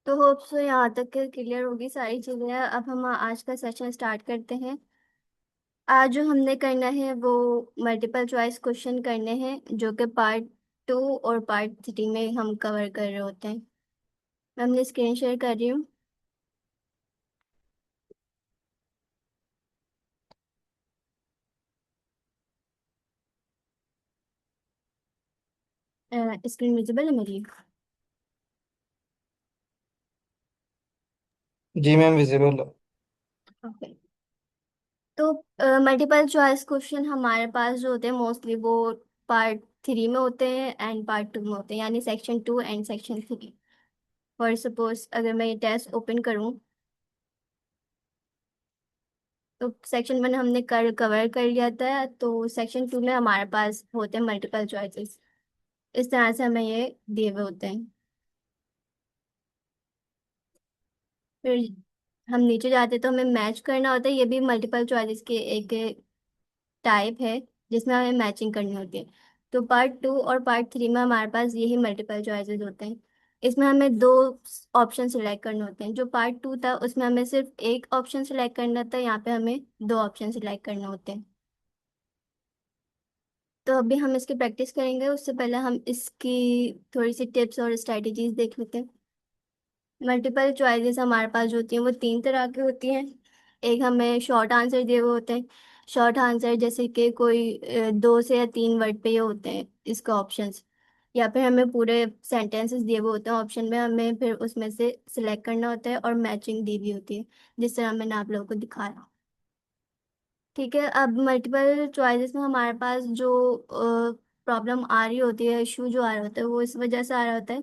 तो hope so यहाँ तक क्लियर होगी सारी चीजें। अब हम आज का सेशन स्टार्ट करते हैं। आज जो हमने करना है वो मल्टीपल चॉइस क्वेश्चन करने हैं, जो कि पार्ट 2 और पार्ट 3 में हम कवर कर रहे होते हैं। मैं अपनी स्क्रीन शेयर कर रही हूँ। स्क्रीन विजिबल है मेरी? जी मैम, विजिबल है। ओके। तो मल्टीपल चॉइस क्वेश्चन हमारे पास जो होते हैं मोस्टली वो पार्ट 3 में होते हैं एंड पार्ट 2 में होते हैं, यानी section 2 and section 3। For suppose अगर मैं ये टेस्ट ओपन करूँ, तो सेक्शन 1 हमने कर कवर कर लिया था, तो सेक्शन 2 में हमारे पास होते हैं मल्टीपल चॉइसेस। इस तरह से हमें ये दिए हुए होते हैं। फिर हम नीचे जाते हैं तो हमें मैच करना होता है। ये भी मल्टीपल चॉइसेस के एक टाइप है जिसमें हमें मैचिंग करनी होती है। तो पार्ट 2 और पार्ट 3 में हमारे पास यही मल्टीपल चॉइसेस होते हैं। इसमें हमें दो ऑप्शन सिलेक्ट करने होते हैं। जो पार्ट 2 था उसमें हमें सिर्फ एक ऑप्शन सिलेक्ट करना था, यहाँ पे हमें दो ऑप्शन सिलेक्ट करने होते हैं। तो अभी हम इसकी प्रैक्टिस करेंगे, उससे पहले हम इसकी थोड़ी सी टिप्स और स्ट्रैटेजीज देख लेते हैं। मल्टीपल चॉइसेस हमारे पास जो होती हैं वो तीन तरह की होती हैं। एक हमें शॉर्ट आंसर दिए हुए होते हैं। शॉर्ट आंसर जैसे कि कोई दो से या तीन वर्ड पे ये होते हैं इसका ऑप्शंस। या फिर हमें पूरे सेंटेंसेस दिए हुए होते हैं ऑप्शन में, हमें फिर उसमें से सिलेक्ट करना होता है और मैचिंग दी हुई होती है, जिस तरह मैंने आप लोगों को दिखाया। ठीक है, अब मल्टीपल चॉइसेस में हमारे पास जो प्रॉब्लम आ रही होती है, इशू जो आ रहा होता है, वो इस वजह से आ रहा होता है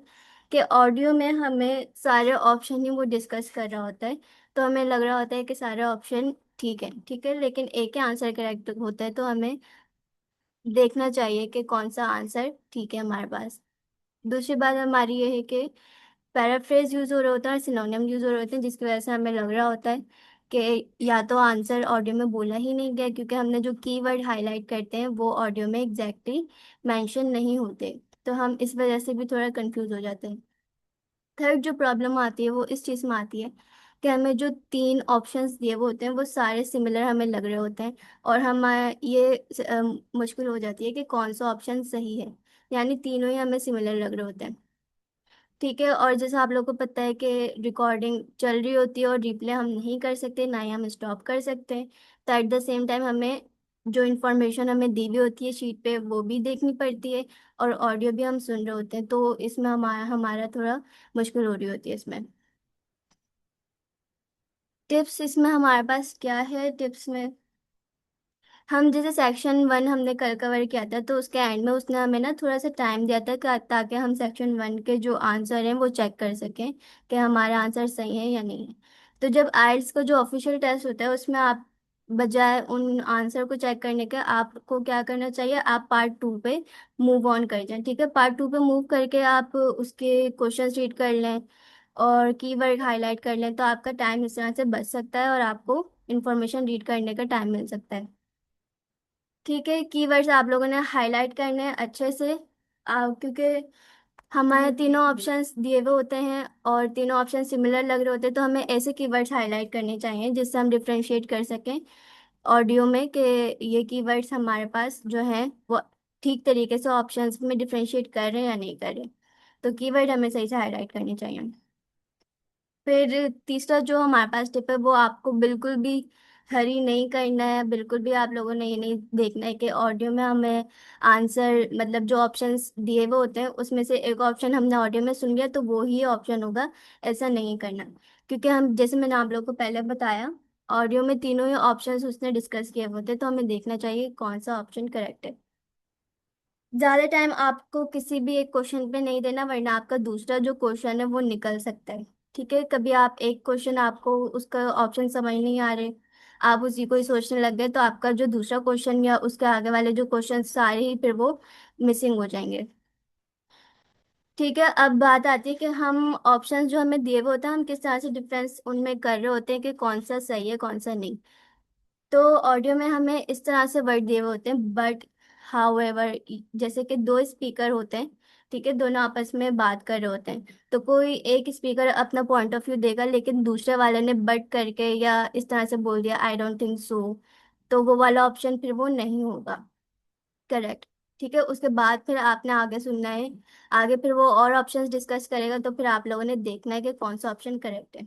कि ऑडियो में हमें सारे ऑप्शन ही वो डिस्कस कर रहा होता है। तो हमें लग रहा होता है कि सारे ऑप्शन ठीक है, लेकिन एक ही आंसर करेक्ट होता है। तो हमें देखना चाहिए कि कौन सा आंसर ठीक है हमारे पास। दूसरी बात हमारी ये है कि पैराफ्रेज यूज हो रहे होते हैं और सिनोनिम यूज हो रहे होते हैं, जिसकी वजह से हमें लग रहा होता है कि या तो आंसर ऑडियो में बोला ही नहीं गया, क्योंकि हमने जो कीवर्ड हाईलाइट करते हैं वो ऑडियो में एग्जैक्टली मेंशन नहीं होते। तो हम इस वजह से भी थोड़ा कंफ्यूज हो जाते हैं। थर्ड जो प्रॉब्लम आती है वो इस चीज़ में आती है कि हमें जो तीन ऑप्शंस दिए हुए होते हैं वो सारे सिमिलर हमें लग रहे होते हैं, और हम ये मुश्किल हो जाती है कि कौन सा ऑप्शन सही है। यानी तीनों ही हमें सिमिलर लग रहे होते हैं। ठीक है, और जैसे आप लोगों को पता है कि रिकॉर्डिंग चल रही होती है और रिप्ले हम नहीं कर सकते, ना ही हम स्टॉप कर सकते हैं। तो एट द सेम टाइम हमें जो इन्फॉर्मेशन हमें दी हुई होती है शीट पे वो भी देखनी पड़ती है, और ऑडियो भी हम सुन रहे होते हैं। तो इसमें हमारा हमारा थोड़ा मुश्किल हो रही होती है इसमें। टिप्स इसमें हमारे पास क्या है? टिप्स में हम जैसे सेक्शन 1 हमने कल कवर किया था, तो उसके एंड में उसने हमें ना थोड़ा सा टाइम दिया था ताकि हम सेक्शन 1 के जो आंसर हैं वो चेक कर सकें कि हमारा आंसर सही है या नहीं है। तो जब आइल्स का जो ऑफिशियल टेस्ट होता है उसमें आप बजाय उन आंसर को चेक करने के आपको क्या करना चाहिए, आप पार्ट 2 पे मूव ऑन कर जाएं। ठीक है, पार्ट 2 पे मूव करके आप उसके क्वेश्चन रीड कर लें और कीवर्ड हाईलाइट कर लें, तो आपका टाइम इस तरह से बच सकता है और आपको इन्फॉर्मेशन रीड करने का टाइम मिल सकता है। ठीक है, कीवर्ड्स आप लोगों ने हाईलाइट करने हैं अच्छे से। क्योंकि हमारे तीनों ऑप्शंस दिए हुए होते हैं और तीनों ऑप्शन सिमिलर लग रहे होते हैं, तो हमें ऐसे कीवर्ड्स हाईलाइट करने चाहिए जिससे हम डिफ्रेंशिएट कर सकें ऑडियो में कि ये कीवर्ड्स हमारे पास जो हैं वो ठीक तरीके से ऑप्शंस में डिफ्रेंशिएट कर रहे हैं या नहीं कर रहे। तो कीवर्ड हमें सही से हाईलाइट करने चाहिए। फिर तीसरा जो हमारे पास टिप है वो आपको बिल्कुल भी हरी नहीं करना है। बिल्कुल भी आप लोगों ने ये नहीं देखना है कि ऑडियो में हमें आंसर मतलब जो ऑप्शंस दिए हुए होते हैं उसमें से एक ऑप्शन हमने ऑडियो में सुन लिया तो वो ही ऑप्शन होगा। ऐसा नहीं करना, क्योंकि हम जैसे मैंने आप लोगों को पहले बताया, ऑडियो में तीनों ही ऑप्शंस उसने डिस्कस किए हुए होते हैं, तो हमें देखना चाहिए कौन सा ऑप्शन करेक्ट है। ज्यादा टाइम आपको किसी भी एक क्वेश्चन पे नहीं देना, वरना आपका दूसरा जो क्वेश्चन है वो निकल सकता है। ठीक है, कभी आप एक क्वेश्चन आपको उसका ऑप्शन समझ नहीं आ रहे, आप उसी को ही सोचने लग गए, तो आपका जो दूसरा क्वेश्चन या उसके आगे वाले जो क्वेश्चन सारे ही फिर वो मिसिंग हो जाएंगे। ठीक है, अब बात आती है कि हम ऑप्शंस जो हमें दिए हुए होते हैं हम किस तरह से डिफरेंस उनमें कर रहे होते हैं कि कौन सा सही है कौन सा नहीं। तो ऑडियो में हमें इस तरह से वर्ड दिए हुए होते हैं बट हाउएवर, जैसे कि दो स्पीकर होते हैं, ठीक है, दोनों आपस में बात कर रहे होते हैं, तो कोई एक स्पीकर अपना पॉइंट ऑफ व्यू देगा, लेकिन दूसरे वाले ने बट करके या इस तरह से बोल दिया आई डोंट थिंक सो, तो वो वाला ऑप्शन फिर वो नहीं होगा। करेक्ट। ठीक है, उसके बाद फिर आपने आगे सुनना है। आगे फिर वो और ऑप्शंस डिस्कस करेगा, तो फिर आप लोगों ने देखना है कि कौन सा ऑप्शन करेक्ट है।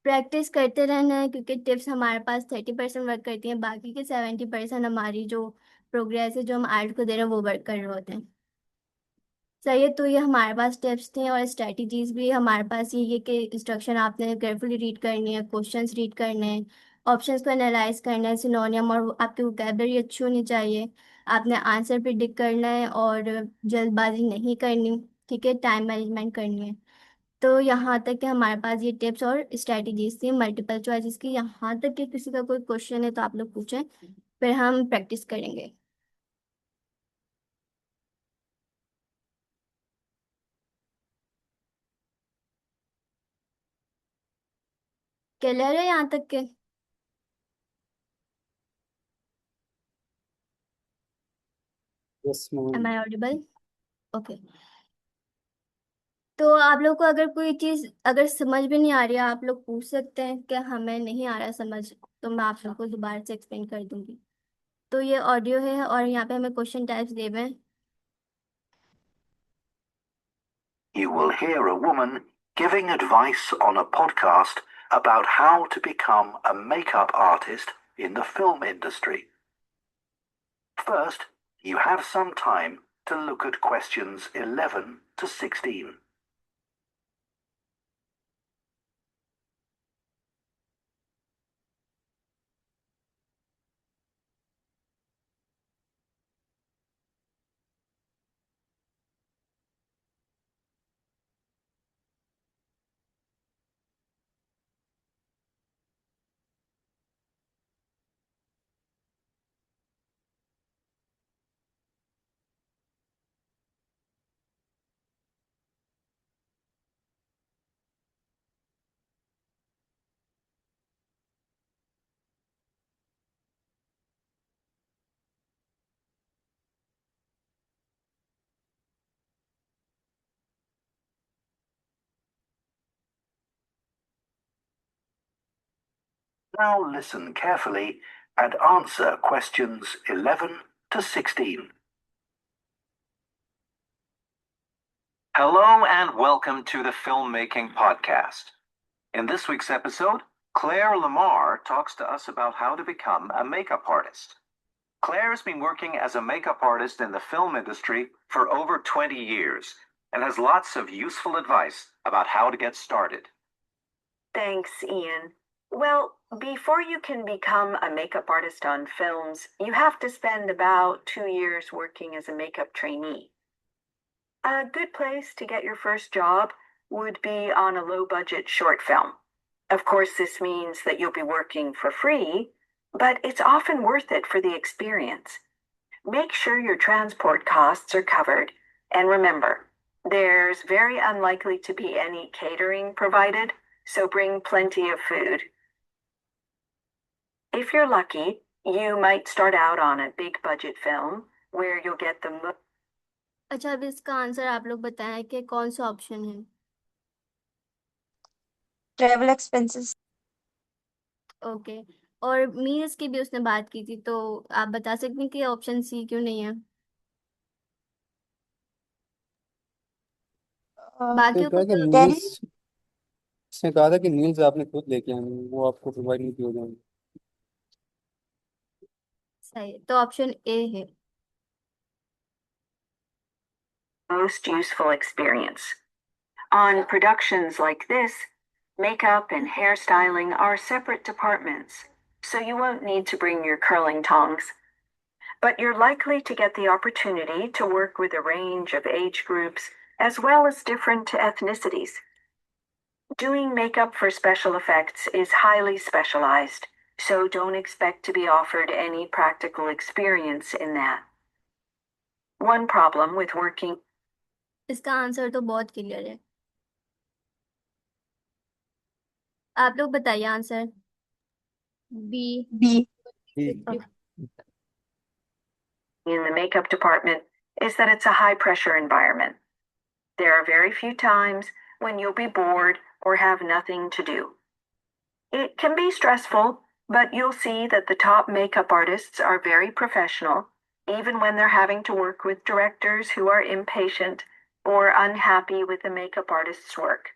प्रैक्टिस करते रहना है, क्योंकि टिप्स हमारे पास 30% वर्क करती हैं, बाकी के 70% हमारी जो प्रोग्रेस है, जो हम आर्ट को दे रहे हैं, वो वर्क कर रहे होते हैं। सही है, तो ये हमारे पास टिप्स थे और स्ट्रेटजीज भी हमारे पास ये कि इंस्ट्रक्शन आपने केयरफुली रीड करनी है, क्वेश्चंस रीड करने हैं, ऑप्शंस को एनालाइज करना है, सिनोनियम, और आपकी वोकेबलरी अच्छी होनी चाहिए। आपने आंसर प्रिडिक्ट करना है और जल्दबाजी नहीं करनी। ठीक है, टाइम मैनेजमेंट करनी है। तो यहाँ तक कि हमारे पास ये टिप्स और स्ट्रेटजीज थी मल्टीपल चॉइसेस की। यहाँ तक कि किसी का कोई क्वेश्चन है तो आप लोग पूछें, फिर हम प्रैक्टिस करेंगे। क्लियर है यहाँ तक के? Yes ma'am. Am I audible? Okay. तो आप लोग को अगर कोई चीज अगर समझ भी नहीं आ रही है, आप लोग पूछ सकते हैं कि हमें नहीं आ रहा समझ, तो मैं आप लोग को दोबारा से एक्सप्लेन कर दूंगी। तो ये ऑडियो है और यहाँ पे हमें क्वेश्चन टाइप्स दे हुए हैं। You will hear a woman giving advice on a podcast about how to become a makeup artist in the film industry. First, you have some time to look at questions 11 to 16. Now listen carefully and answer questions 11 to 16. Hello and welcome to the Filmmaking Podcast. In this week's episode, Claire Lamar talks to us about how to become a makeup artist. Claire has been working as a makeup artist in the film industry for over 20 years and has lots of useful advice about how to get started. Thanks, Ian. Well, before you can become a makeup artist on films, you have to spend about 2 years working as a makeup trainee. A good place to get your first job would be on a low-budget short film. Of course, this means that you'll be working for free, but it's often worth it for the experience. Make sure your transport costs are covered, and remember, there's very unlikely to be any catering provided, so bring plenty of food. If you're lucky, you might start out on a big budget film where you'll get the अच्छा, अब इसका answer आप लोग बताएं कि कौन सा option है। Travel expenses. ओके। और मील्स की भी उसने बात की थी, तो आप बता सकते हैं कि ऑप्शन सी क्यों नहीं है? उसने बाकियों को कहा कि तो मील्स उसने कहा था कि मील्स आपने खुद लेके आने हैं, वो आपको प्रोवाइड नहीं किए जाएंगे। सही है, तो ऑप्शन ए है। most useful experience. On productions like this, makeup and hairstyling are separate departments, so you won't need to bring your curling tongs. But you're likely to get the opportunity to work with a range of age groups as well as different ethnicities. Doing makeup for special effects is highly specialized, so don't expect to be offered any practical experience in that. One problem with working इसका answer तो बहुत clear है, आप लोग बताइए answer. B. B. in the makeup department is that it's a high pressure environment. There are very few times when you'll be bored or have nothing to do. It can be stressful, but you'll see that the top makeup artists are very professional, even when they're having to work with directors who are impatient or unhappy with the makeup artist's work.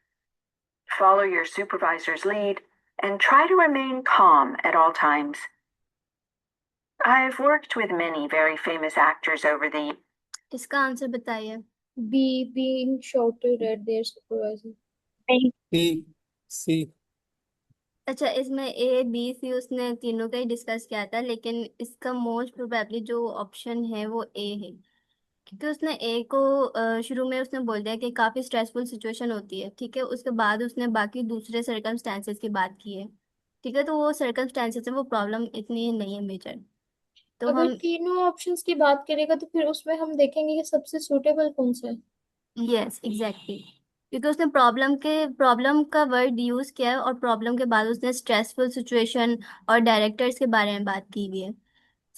Follow your supervisor's lead and try to remain calm at all times. I've worked with many very famous actors over the इसका answer बताइए। B, being shouted at their supervisor. B. सी सी। अच्छा, इसमें A B C उसने तीनों का ही discuss किया था, लेकिन इसका मोस्ट प्रोबेबली जो ऑप्शन है वो ए है, क्योंकि उसने ए को शुरू में उसने बोल दिया कि काफी स्ट्रेसफुल सिचुएशन होती है, ठीक है। उसके बाद उसने बाकी दूसरे सर्कमस्टेंसेस की बात की है, ठीक है। तो वो सर्कमस्टेंसेस है, वो प्रॉब्लम इतनी नहीं है मेजर। तो अगर हम तीनों ऑप्शंस की बात करेगा तो फिर उसमें हम देखेंगे कि सबसे सूटेबल कौन सा है। यस एग्जैक्टली, क्योंकि उसने प्रॉब्लम का वर्ड यूज किया है, और प्रॉब्लम के बाद उसने स्ट्रेसफुल सिचुएशन और डायरेक्टर्स के बारे में बात की हुई है।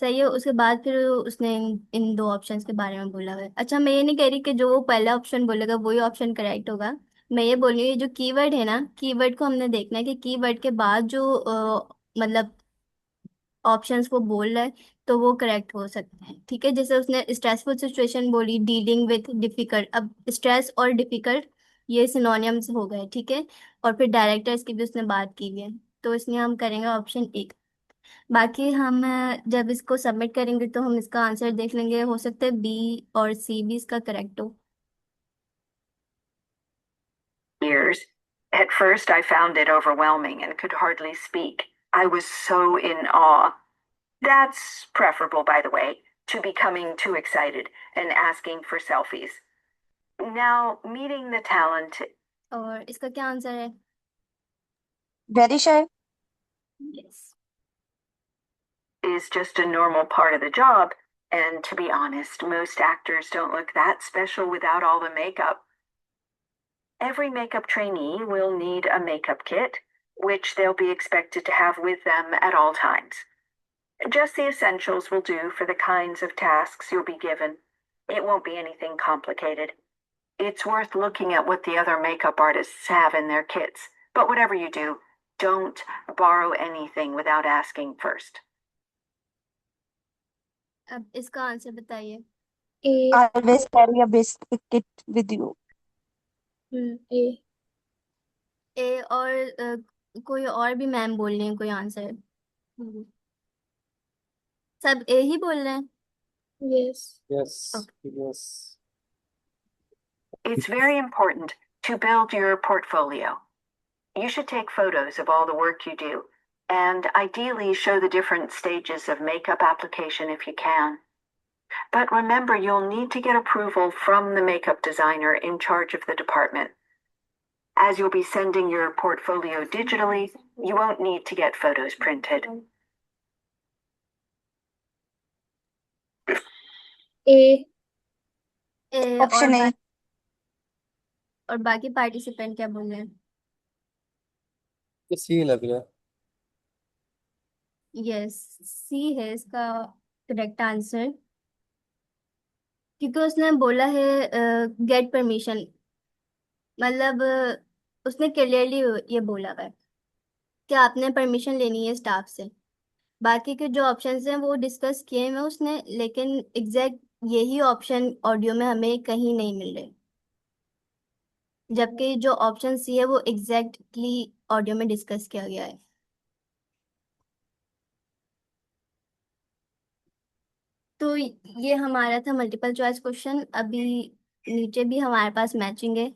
सही है। उसके बाद फिर उसने इन दो ऑप्शंस के बारे में बोला हुआ है। अच्छा, मैं ये नहीं कह रही कि जो वो पहला ऑप्शन बोलेगा वही ऑप्शन करेक्ट होगा। मैं ये बोल रही हूँ, ये जो कीवर्ड है ना, कीवर्ड को हमने देखना है कि कीवर्ड के बाद जो मतलब ऑप्शंस वो बोल रहा है, तो वो करेक्ट हो सकते हैं, ठीक है। जैसे उसने स्ट्रेसफुल सिचुएशन बोली, डीलिंग विथ डिफिकल्ट, अब स्ट्रेस और डिफिकल्ट ये सिनोनिम्स हो गए, ठीक है। और फिर डायरेक्टर्स की भी उसने बात की हुई है, तो इसलिए हम करेंगे ऑप्शन एक। बाकी हम जब इसको सबमिट करेंगे तो हम इसका आंसर देख लेंगे, हो सकता है बी और सी भी इसका करेक्ट हो। years. At first, I found it overwhelming and could hardly speak. I was so in awe. That's preferable, by the way, to becoming too excited and asking for selfies. Now, meeting the talent और इसका क्या answer है? Very shy. Yes. is just a normal part of the job, and to be honest, most actors don't look that special without all the makeup. Every makeup trainee will need a makeup kit, which they'll be expected to have with them at all times. Just the essentials will do for the kinds of tasks you'll be given. It won't be anything complicated. It's worth looking at what the other makeup artists have in their kits, but whatever you do, don't borrow anything without asking first. अब इसका answer बताइए। A. Always carry a basic kit with you. A. ए और कोई और भी ma'am बोल रहे हैं कोई आंसर? सब ए ही बोल रहे हैं? Yes. Yes Okay. Yes. It's very important to build your portfolio. You should take photos of all the work you do, and ideally show the different stages of makeup application if you can. But remember, you'll need to get approval from the makeup designer in charge of the department. As you'll be sending your portfolio digitally, you won't need to get photos printed. A. A Option A. और बाकी participant क्या बोल रहे हैं? ये सी लग रहा है। यस, सी है इसका करेक्ट आंसर, क्योंकि उसने बोला है गेट परमिशन, मतलब उसने क्लियरली ये बोला है कि आपने परमिशन लेनी है स्टाफ से। बाकी के जो ऑप्शंस हैं वो डिस्कस किए हैं उसने, लेकिन एग्जैक्ट यही ऑप्शन ऑडियो में हमें कहीं नहीं मिल रहे, जबकि जो ऑप्शन सी है वो एग्जैक्टली ऑडियो में डिस्कस किया गया है। तो ये हमारा था मल्टीपल चॉइस क्वेश्चन। अभी नीचे भी हमारे पास मैचिंग है,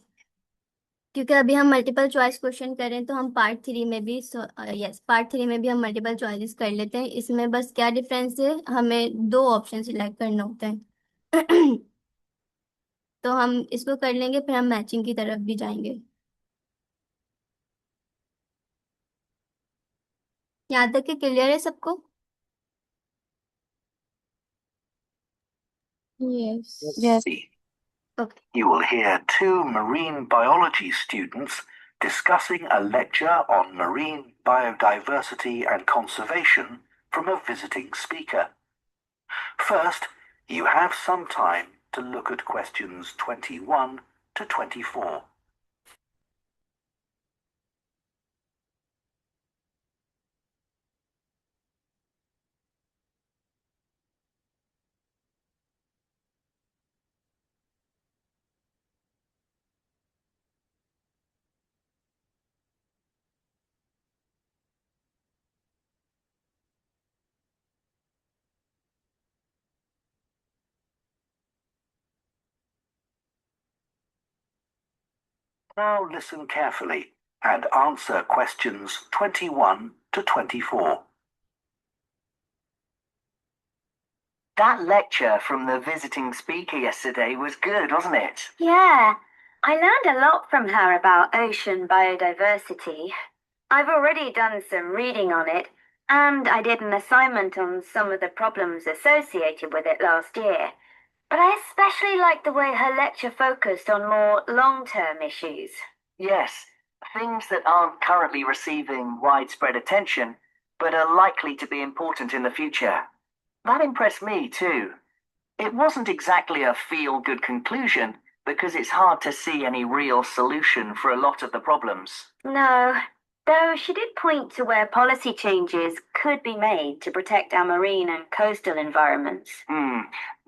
क्योंकि अभी हम मल्टीपल चॉइस क्वेश्चन करें तो हम पार्ट थ्री में भी पार्ट थ्री में भी हम मल्टीपल चॉइसेस कर लेते हैं। इसमें बस क्या डिफरेंस है, हमें दो ऑप्शन सिलेक्ट करना होता है। तो हम इसको कर लेंगे, फिर हम मैचिंग की तरफ भी जाएंगे। यहाँ तक कि क्लियर है सबको? Yes. Yes. Okay. You will hear two marine biology students discussing a lecture on marine biodiversity and conservation from a visiting speaker. First, you have some time to look at questions 21 to 24. Now listen carefully and answer questions 21 to 24. That lecture from the visiting speaker yesterday was good, wasn't it? Yeah, I learned a lot from her about ocean biodiversity. I've already done some reading on it, and I did an assignment on some of the problems associated with it last year. But I especially liked the way her lecture focused on more long-term issues. Yes, things that aren't currently receiving widespread attention, but are likely to be important in the future. That impressed me too. It wasn't exactly a feel-good conclusion, because it's hard to see any real solution for a lot of the problems. No, though she did point to where policy changes could be made to protect our marine and coastal environments.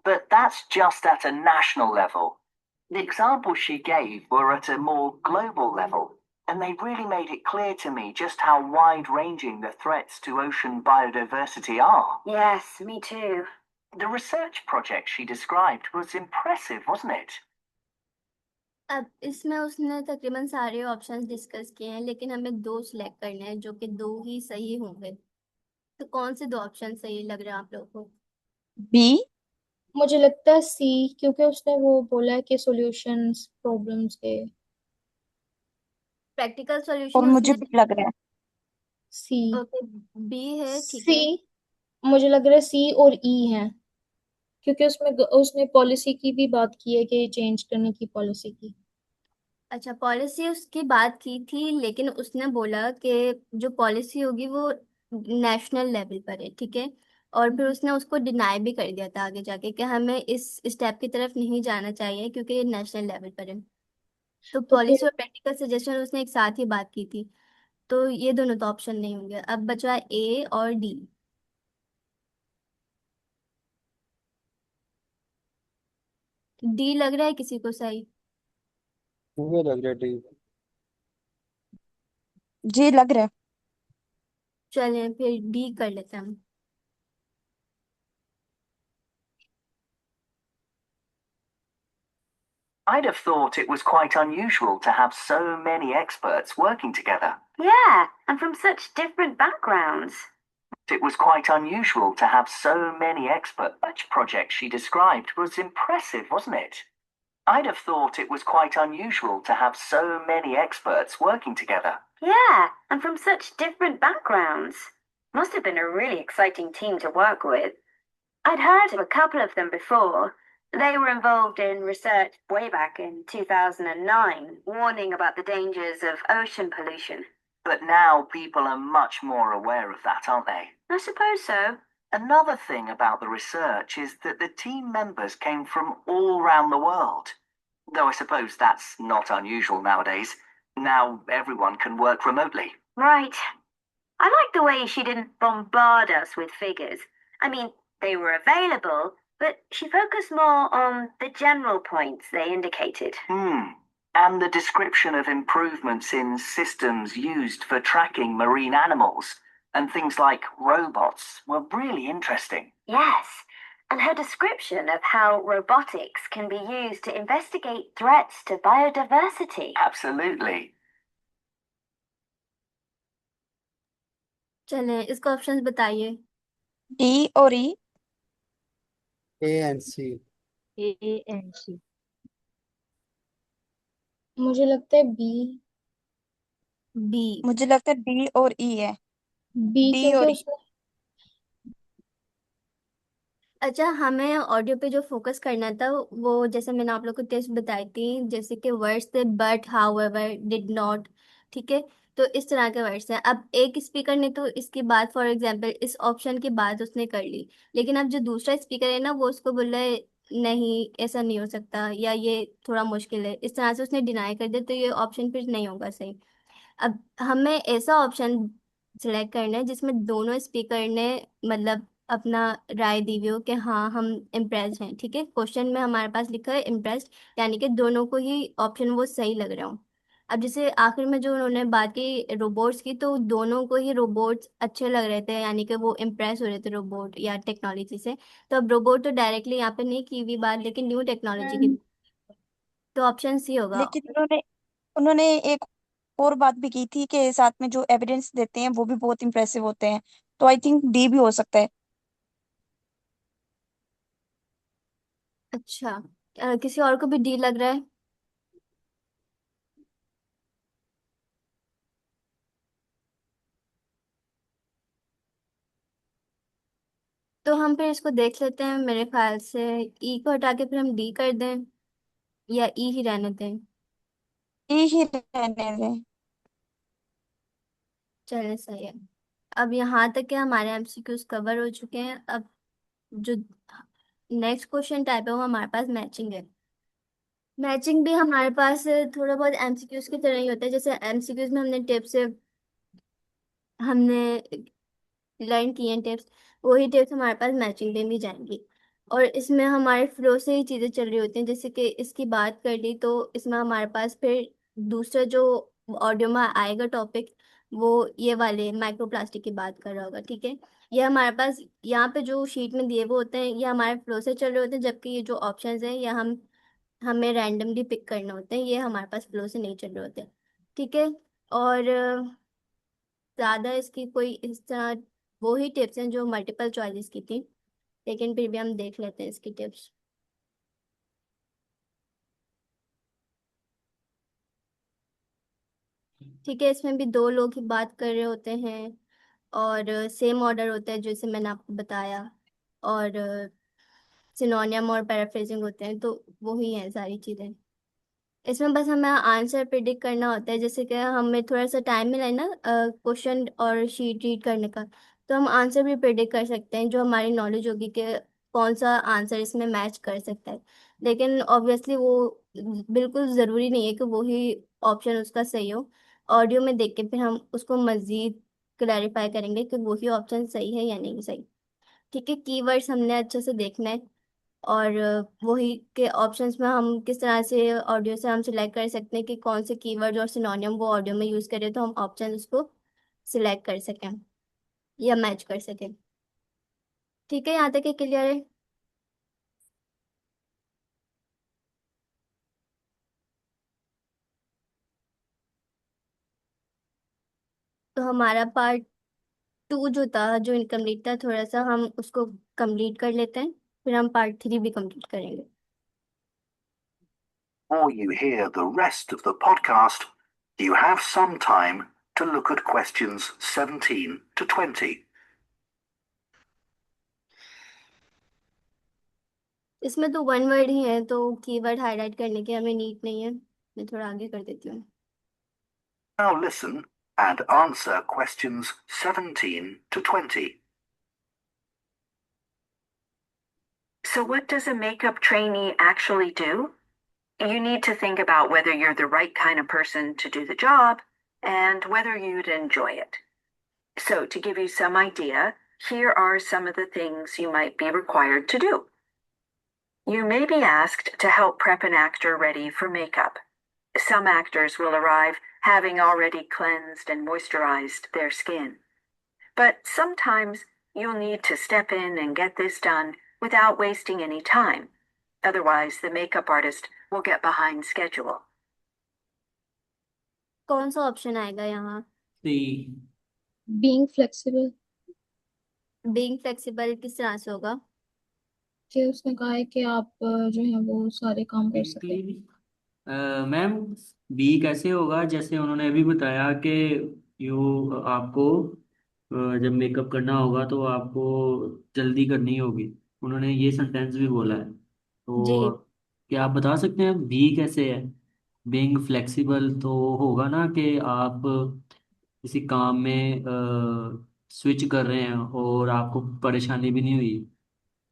But that's just at a national level. The examples she gave were at a more global level, and they really made it clear to me just how wide-ranging the threats to ocean biodiversity are. Yes, me too. The research project she described was impressive, wasn't it? अब इसमें उसने तकरीबन सारे options discuss किए हैं, लेकिन हमें दो सिलेक्ट करने हैं जो कि दो ही सही होंगे। तो कौन से दो ऑप्शन सही लग रहे हैं आप लोगों को? बी। मुझे लगता है सी, क्योंकि उसने वो बोला है कि सॉल्यूशंस प्रॉब्लम्स के। प्रैक्टिकल और सॉल्यूशन मुझे उसने भी लग रहा है सी। ओके बी है, ठीक सी, है। मुझे लग रहा है सी और ई है, क्योंकि उसने पॉलिसी की भी बात की है कि चेंज करने की पॉलिसी की। अच्छा, पॉलिसी उसकी बात की थी, लेकिन उसने बोला कि जो पॉलिसी होगी वो नेशनल लेवल पर है, ठीक है। और फिर उसने उसको डिनाई भी कर दिया था आगे जाके कि हमें इस स्टेप की तरफ नहीं जाना चाहिए क्योंकि ये नेशनल लेवल पर है। तो तो पॉलिसी फिर और प्रैक्टिकल सजेशन उसने एक साथ ही बात की थी। तो ये दोनों तो ऑप्शन नहीं होंगे। अब बचा ए और डी। डी लग रहा है किसी को सही? मुझे लग रहा है ठीक। जी लग रहा है। चलें फिर डी कर लेते हैं हम। I'd have thought it was quite unusual to have so many experts working together. Yeah, and from such different backgrounds. It was quite unusual to have so many experts. Such project she described was impressive, wasn't it? I'd have thought it was quite unusual to have so many experts working together. Yeah, and from such different backgrounds. Must have been a really exciting team to work with. I'd heard of a couple of them before. They were involved in research way back in 2009, warning about the dangers of ocean pollution. But now people are much more aware of that, aren't they? I suppose so. Another thing about the research is that the team members came from all around the world. Though I suppose that's not unusual nowadays. Now everyone can work remotely. Right. I like the way she didn't bombard us with figures. I mean, they were available, but she focused more on the general points they indicated. And the description of improvements in systems used for tracking marine animals and things like robots were really interesting. Yes, and her description of how robotics can be used to investigate threats to biodiversity. Absolutely. चलें इसका options बताइए। D और ई। A and C. A and सी। मुझे लगता है B. B. मुझे लगता है डी और ई है। बी, डी क्योंकि और ई। उसने अच्छा, हमें ऑडियो पे जो फोकस करना था वो जैसे मैंने आप लोग को टेस्ट बताई थी, जैसे कि वर्ड्स थे बट, हाउएवर, डिड नॉट, ठीक है। तो इस तरह के वर्ड्स हैं। अब एक स्पीकर ने तो इसकी बात फॉर एग्जांपल इस ऑप्शन की बात उसने कर ली, लेकिन अब जो दूसरा स्पीकर है ना वो उसको बोल रहा है नहीं ऐसा नहीं हो सकता या ये थोड़ा मुश्किल है, इस तरह से उसने डिनाई कर दिया, तो ये ऑप्शन फिर नहीं होगा सही। अब हमें ऐसा ऑप्शन सिलेक्ट करना है जिसमें दोनों स्पीकर ने मतलब अपना राय दी हुई हो कि हाँ हम इम्प्रेस्ड हैं। ठीक है, क्वेश्चन में हमारे पास लिखा है इम्प्रेस्ड, यानी कि दोनों को ही ऑप्शन वो सही लग रहा हो। अब जैसे आखिर में जो उन्होंने बात की रोबोट्स की, तो दोनों को ही रोबोट्स अच्छे लग रहे थे, यानी कि वो इम्प्रेस हो रहे थे रोबोट या टेक्नोलॉजी से। तो अब रोबोट तो डायरेक्टली यहाँ पे नहीं की हुई बात, लेकिन न्यू टेक्नोलॉजी की, तो ऑप्शन सी होगा। लेकिन उन्होंने उन्होंने एक और बात भी की थी कि साथ में जो एविडेंस देते हैं वो भी बहुत इंप्रेसिव होते हैं। तो आई थिंक डी भी हो सकता है। अच्छा, किसी और को भी डी लग रहा है? तो हम फिर इसको देख लेते हैं, मेरे ख्याल से ई को हटा के फिर हम डी कर दें, या ई ही रहने दें। डी ही रहने दें। चलिए सही है। अब यहाँ तक के हमारे एमसीक्यूज कवर हो चुके हैं। अब जो नेक्स्ट क्वेश्चन टाइप है वो हमारे पास मैचिंग है। मैचिंग भी हमारे पास थोड़ा बहुत एमसीक्यूज की तरह ही होता है। जैसे एमसीक्यूज में हमने टिप्स हमने लर्न किए हैं टिप्स, वही टिप्स हमारे पास मैचिंग में भी जाएंगी। और इसमें हमारे फ्लो से ही चीज़ें चल रही होती हैं। जैसे कि इसकी बात कर ली तो इसमें हमारे पास फिर दूसरा जो ऑडियो में आएगा टॉपिक, वो ये वाले माइक्रो प्लास्टिक की बात कर रहा होगा। ठीक है, ये हमारे पास यहाँ पे जो शीट में दिए हुए होते हैं ये हमारे फ्लो से चल रहे होते हैं, जबकि ये जो ऑप्शंस हैं ये हमें रैंडमली पिक करने होते हैं, ये हमारे पास फ्लो से नहीं चल रहे होते। ठीक है, और ज़्यादा इसकी कोई इस तरह वो ही टिप्स हैं जो मल्टीपल चॉइसेस की थी, लेकिन फिर भी हम देख लेते हैं इसकी टिप्स। ठीक है, इसमें भी दो लोग ही बात कर रहे होते हैं, और सेम ऑर्डर होता है जैसे मैंने आपको बताया, और सिनोनियम और पैराफ्रेजिंग होते हैं, तो वही है सारी चीज़ें। इसमें बस हमें आंसर प्रिडिक्ट करना होता है। जैसे कि हमें थोड़ा सा टाइम मिला है ना क्वेश्चन और शीट रीड करने का, तो हम आंसर भी प्रिडिक्ट कर सकते हैं, जो हमारी नॉलेज होगी कि कौन सा आंसर इसमें मैच कर सकता है। लेकिन ऑब्वियसली वो बिल्कुल ज़रूरी नहीं है कि वही ऑप्शन उसका सही हो। ऑडियो में देख के फिर हम उसको मज़ीद क्लैरिफाई करेंगे कि वही ऑप्शन सही है या नहीं सही। ठीक है, कीवर्ड्स हमने अच्छे से देखना है, और वही के ऑप्शंस में हम किस तरह से ऑडियो से हम सिलेक्ट कर सकते हैं कि कौन से कीवर्ड और सिनोनियम वो ऑडियो में यूज़ करें, तो हम ऑप्शन उसको सिलेक्ट कर सकें या मैच कर सकें। ठीक है, यहाँ तक क्लियर है? तो हमारा पार्ट टू जो था, जो इनकम्प्लीट था, थोड़ा सा हम उसको कंप्लीट कर लेते हैं, फिर हम पार्ट थ्री भी कंप्लीट करेंगे। Before you hear the rest of the podcast, you have some time to look at questions 17 to 20. इसमें तो वन वर्ड ही है, तो कीवर्ड हाईलाइट करने की हमें नीड नहीं है, मैं थोड़ा आगे कर देती हूँ। Now listen and answer questions 17 to 20. So, what does a makeup trainee actually do? You need to think about whether you're the right kind of person to do the job and whether you'd enjoy it. So, to give you some idea, here are some of the things you might be required to do. You may be asked to help prep an actor ready for makeup. Some actors will arrive having already cleansed and moisturized their skin. But sometimes you'll need to step in and get this done without wasting any time. Otherwise, the makeup artist will get behind schedule. कौन सा option आएगा यहाँ? C. Being flexible. Being flexible किस तरह से होगा? कि उसने कहा है कि आप जो है वो सारे काम कर सकते हैं। बेसिकली मैम, बी कैसे होगा, जैसे उन्होंने अभी बताया कि यू आपको जब मेकअप करना होगा तो आपको जल्दी करनी होगी। उन्होंने ये सेंटेंस भी बोला है, जी। तो क्या आप बता सकते हैं बी कैसे है? बीइंग फ्लेक्सिबल तो होगा ना कि आप किसी काम में स्विच कर रहे हैं और आपको परेशानी भी नहीं हुई।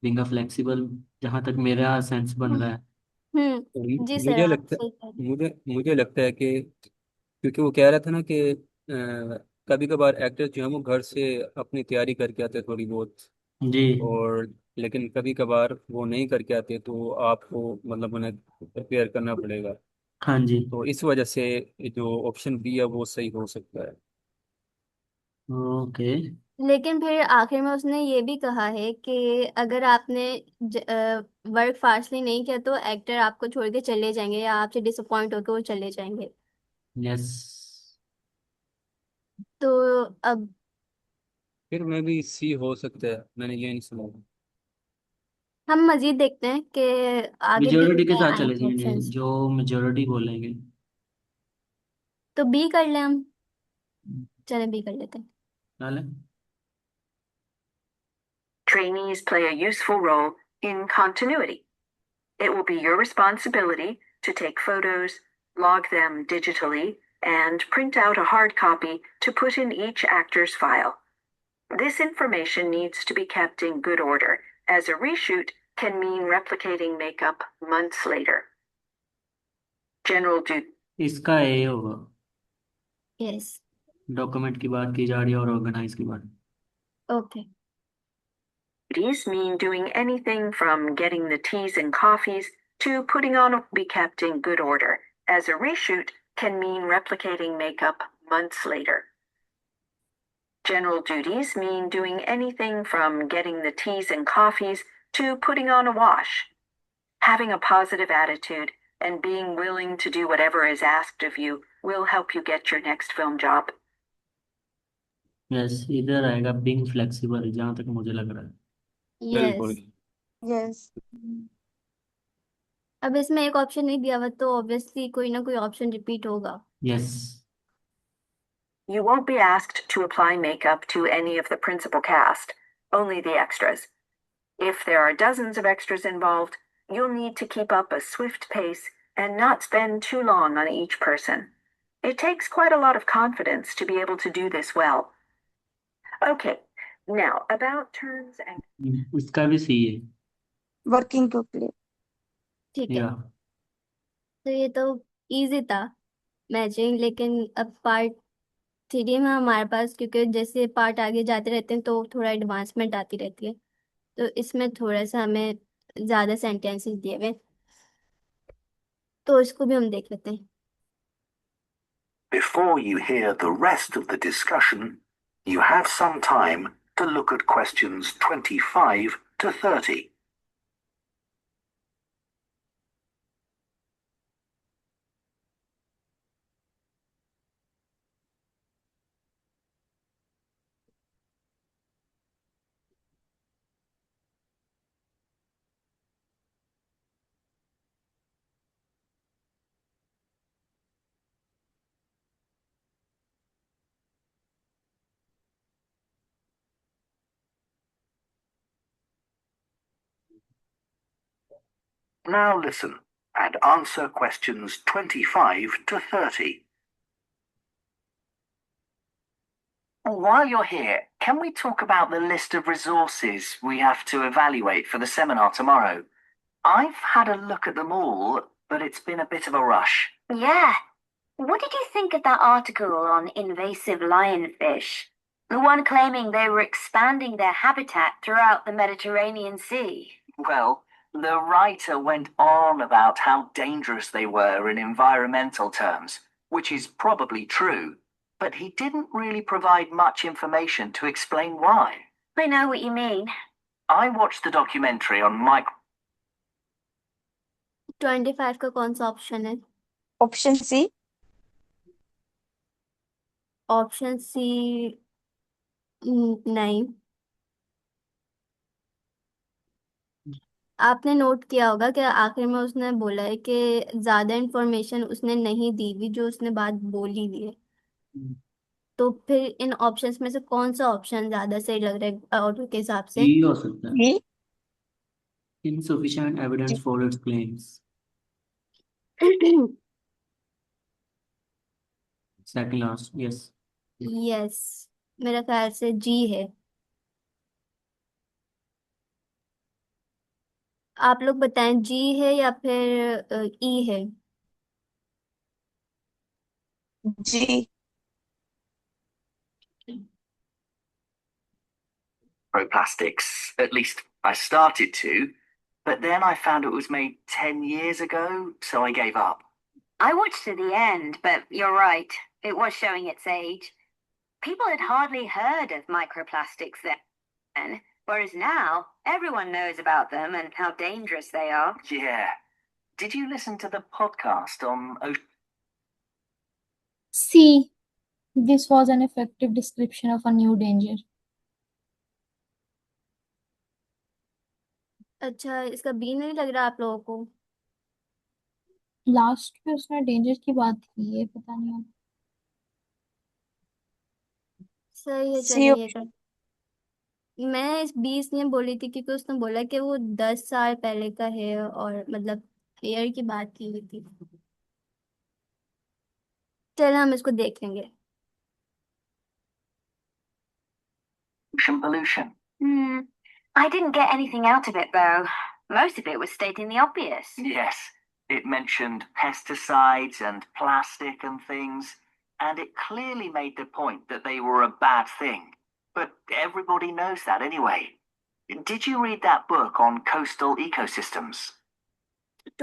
बीइंग फ्लेक्सिबल, जहाँ तक मेरा सेंस बन रहा है। जी सर मुझे आप लगता सही कह रहे हैं। मुझे लगता है कि क्योंकि वो कह रहा था ना कि कभी कभार एक्टर्स जो है वो घर से अपनी तैयारी करके आते हैं थोड़ी बहुत, जी। और लेकिन कभी कभार वो नहीं करके आते तो आपको मतलब उन्हें प्रिपेयर करना पड़ेगा। हाँ जी। तो इस वजह से जो ऑप्शन बी है वो सही हो सकता है। ओके। लेकिन फिर आखिर में उसने ये भी कहा है कि अगर आपने वर्क फास्टली नहीं किया तो एक्टर आपको छोड़ के चले जाएंगे या आपसे डिसअपॉइंट होकर वो चले जाएंगे। यस। तो अब फिर मैं भी सी हो सकता है, मैंने ये नहीं सुना। हम मजीद देखते हैं कि आगे भी मेजोरिटी के क्या साथ चले आएंगे जाएंगे, ऑप्शंस। जो मेजोरिटी बोलेंगे। तो बी कर लें हम। चले बी कर लेते हैं। डाले। Trainees play a useful role in continuity. It will be your responsibility to take photos, log them digitally, and print out a hard copy to put in each actor's file. This information needs to be kept in good order, as a reshoot can mean replicating makeup months later. General duties इसका ए होगा। Yes. Document की बात की जा रही है और organise की बात। Okay. mean doing anything from getting the teas and coffees to putting on be kept in good order, as a reshoot can mean replicating makeup months later. General duties mean doing anything from getting the teas and coffees to putting on a wash. Having a positive attitude and being willing to do whatever is asked of you will help you get your next film job. Yes, इधर आएगा being flexible, जहाँ तक मुझे लग रहा है। Yes. बिल्कुल। Yes. अब इसमें एक ऑप्शन नहीं दिया हुआ तो ऑब्वियसली कोई ना कोई ऑप्शन रिपीट होगा। Yes. You won't be asked to apply makeup to any of the principal cast, only the extras. If there are dozens of extras involved, you'll need to keep up a swift pace and not spend too long on each person. It takes quite a lot of confidence to be able to do this well. Okay, now about terms and इसका भी सी है। Working totally. ठीक है। या तो ये तो easy था मैचिंग, लेकिन अब पार्ट थ्री में हमारे पास, क्योंकि जैसे पार्ट आगे जाते रहते हैं तो थोड़ा एडवांसमेंट आती रहती है, तो इसमें थोड़ा सा हमें ज्यादा सेंटेंसेस दिए हुए हैं, तो इसको भी हम देख लेते हैं। Before you hear the rest of the discussion, you have some time to look at questions 25 to 30. Now listen and answer questions 25 to 30. While you're here, can we talk about the list of resources we have to evaluate for the seminar tomorrow? I've had a look at them all, but it's been a bit of a rush. Yeah. What did you think of that article on invasive lionfish? The one claiming they were expanding their habitat throughout the Mediterranean Sea. Well, the writer went on about how dangerous they were in environmental terms, which is probably true, but he didn't really provide much information to explain why. I know what you mean. I watched the documentary on micro. 25 का कौन सा option है? Option C. Option C नहीं। आपने note किया होगा कि आखिर में उसने बोला है कि ज्यादा इंफॉर्मेशन उसने नहीं दी हुई, जो उसने बात बोली हुई है। तो फिर इन ऑप्शंस में से कौन सा ऑप्शन ज्यादा सही लग रहा है ऑडियो के हिसाब से? ई हो सकता है। जी। insufficient evidence for its claims। Second last. Yes. Yes, मेरा ख्याल से जी है। आप लोग बताएं, जी है या फिर ई है? जी। Microplastics. At least I started to, but then I found it was made 10 years ago, so I gave up. I watched to the end, but you're right. It was showing its age. People had hardly heard of microplastics then, whereas now everyone knows about them and how dangerous they are. Yeah. Did you listen to the podcast on ocean? C. This was an effective description of a new danger. अच्छा, इसका B नहीं लग रहा आप लोगों को? Last में उसने डेंजर की बात की है, पता नहीं अब। सही है, सी। चलिए ये कर। मैं इस बी इसलिए बोली थी क्योंकि उसने बोला कि वो 10 साल पहले का है, और मतलब ईयर की बात की हुई थी। चल, हम इसको देख लेंगे। pollution? I didn't get anything out of it though. Most of it was stating the obvious. Yes. It mentioned pesticides and plastic and things, and it clearly made the point that they were a bad thing. But everybody knows that anyway. Did you read that book on coastal ecosystems?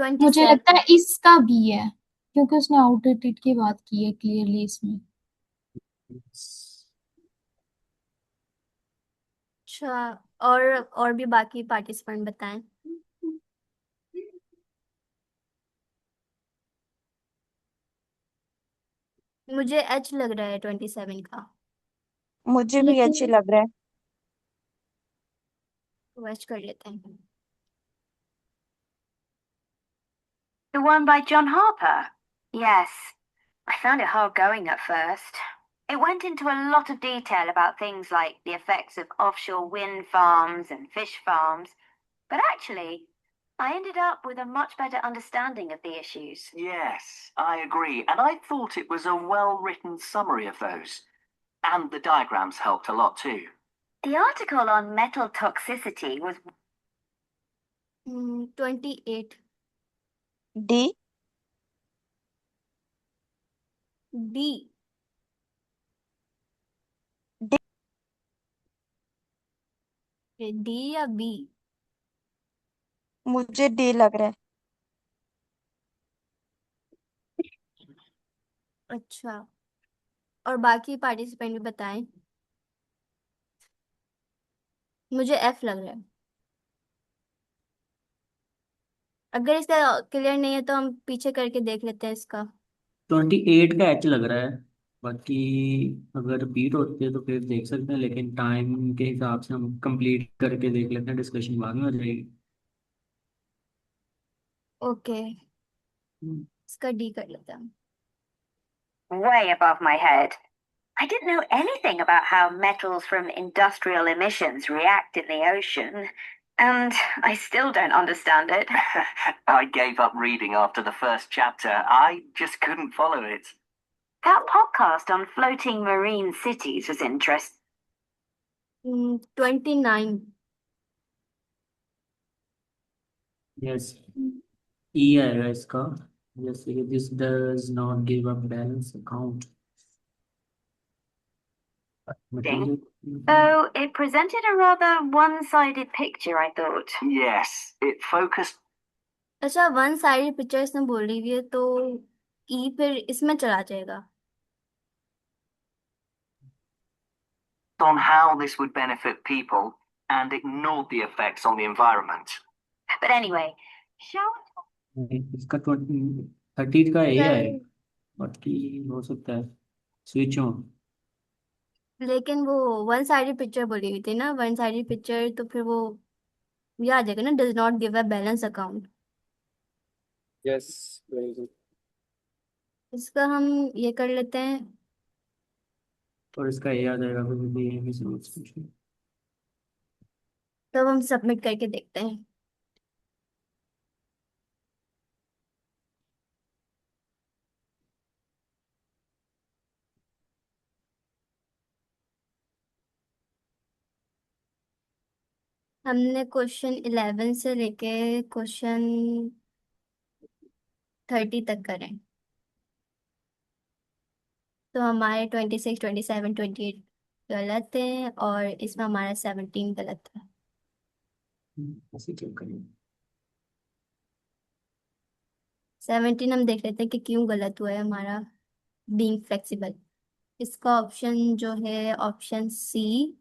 मुझे लगता 27। है इसका भी है, क्योंकि उसने outdated की बात की है क्लियरली इसमें। अच्छा, और भी बाकी पार्टिसिपेंट बताएं। मुझे एच लग रहा है 27 का। मुझे भी अच्छी लेकिन लग रहा है। तो एच कर लेते हैं। The one by John Harper? Yes. I found it hard going at first. It went into a lot of detail about things like the effects of offshore wind farms and fish farms, but actually, I ended up with a much better understanding of the issues. Yes, I agree. And I thought it was a well-written summary of those. And the diagrams helped a lot too. The article on metal toxicity was 28। D. D. D. D या B? मुझे D लग रहा है। अच्छा, और बाकी participant भी बताएं। मुझे एफ लग रहा है। अगर इसका क्लियर नहीं है तो हम पीछे करके देख लेते हैं इसका। 28 का एच लग रहा है। बाकी अगर बीट होती है तो फिर देख सकते हैं, लेकिन टाइम के हिसाब से हम कंप्लीट करके देख लेते हैं, डिस्कशन बाद में हो जाएगी। ओके, हम्म। इसका डी कर लेते हैं। way above my head. I didn't know anything about how metals from industrial emissions react in the ocean, and I still don't understand it. I gave up reading after the first chapter. I just couldn't follow it. That podcast on floating marine cities was interesting. 29। Yes, ई आएगा इसका। जैसे कि this does not give a balance account material. Though it presented a rather one-sided picture, I thought. Yes, it focused अच्छा, one side picture इसने बोली हुई है तो ई फिर इसमें चला जाएगा। on how this would benefit people and ignored the effects on the environment. But anyway, shall इसका 30 का ए चल, आएगा। बाकी हो सकता है स्विच ऑन। लेकिन वो वन साइड पिक्चर बोली हुई थी ना, वन साइड पिक्चर, तो फिर वो ये आ जाएगा ना, does not give a balance account. Yes, very good. इसका हम ये कर लेते हैं। और इसका ए आ जाएगा फिर भी ये समझ कुछ नहीं। तब हम सबमिट करके देखते हैं। हमने क्वेश्चन 11 से लेके क्वेश्चन 30 तक करें। तो हमारे 26, 27, 28 गलत है और इसमें हमारा 17 गलत है। ऐसे क्यों करें? 17 हम देख लेते हैं कि क्यों गलत हुआ है हमारा। बीइंग फ्लेक्सिबल, इसका ऑप्शन जो है ऑप्शन सी